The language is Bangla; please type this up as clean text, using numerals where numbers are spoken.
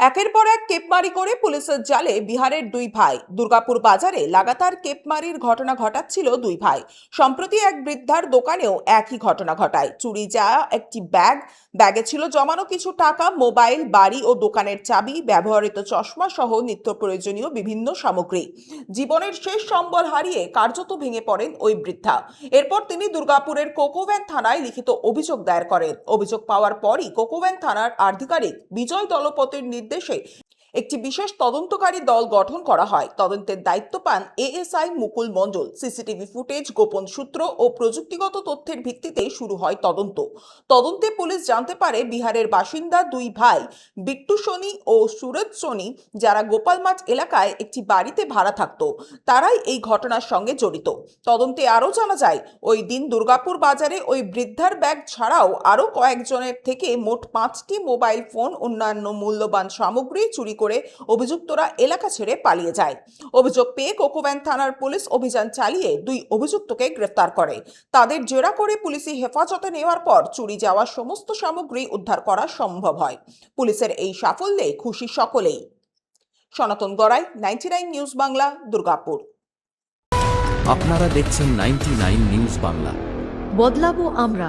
একের পর এক কেপমারি করে পুলিশের জালে বিহারের দুই ভাই। দুর্গাপুর বাজারে লাগাতার কেপমারির ঘটনা ঘটাচ্ছিল দুই ভাই। সম্প্রতি এক বৃদ্ধার দোকানেও একই ঘটনা ঘটায়। চুরি যাওয়া একটি ব্যাগে ছিল জমানো কিছু টাকা, মোবাইল, বাড়ি ও দোকানের চাবি, ব্যবহৃত চশমা সহ নিত্য প্রয়োজনীয় বিভিন্ন সামগ্রী। জীবনের শেষ সম্বল হারিয়ে কার্যত ভেঙে পড়েন ওই বৃদ্ধা। এরপর তিনি দুর্গাপুরের কোকোভ্যান থানায় লিখিত অভিযোগ দায়ের করেন। অভিযোগ পাওয়ার পরই কোকোভ্যান থানার আধিকারিক বিজয় দলপতির নির্দেশে একটি বিশেষ তদন্তকারী দল গঠন করা হয়। তদন্তের দায়িত্ব পান এএসআই মুকুল মণ্ডল। সিসিটিভি ফুটেজ, গোপন সূত্র ও প্রযুক্তিগত তথ্যের ভিত্তিতে শুরু হয় তদন্ত। তদন্তে পুলিশ জানতে পারে বিহারের বাসিন্দা দুই ভাই বিট্টু সোনি ও সুরজ সোনি, যারা গোপালমাঠ এলাকায় একটি বাড়িতে ভাড়া থাকত, তারাই এই ঘটনার সঙ্গে জড়িত। তদন্তে আরও জানা যায়, ওই দিন দুর্গাপুর বাজারে ওই বৃদ্ধার ব্যাগ ছাড়াও আরও কয়েকজনের থেকে মোট 5টি মোবাইল ফোন, অন্যান্য মূল্যবান সামগ্রী চুরি করে অভিযুক্তরা এলাকা ছেড়ে পালিয়ে যায়। অভিযোগ পেয়ে কোকোভ্যান থানার পুলিশ অভিযান চালিয়ে দুই অভিযুক্তকে গ্রেফতার করে। তাদের জেরা করে পুলিশি হেফাজতে নেওয়ার পর চুরি যাওয়া সমস্ত সামগ্রী উদ্ধার করা সম্ভব হয়। পুলিশের এই সাফল্যে খুশি সকলেই। সনাতন গড়াই, 99 নিউজ বাংলা, দুর্গাপুর। আপনারা দেখছেন 99 নিউজ বাংলা। বদলাবো আমরা।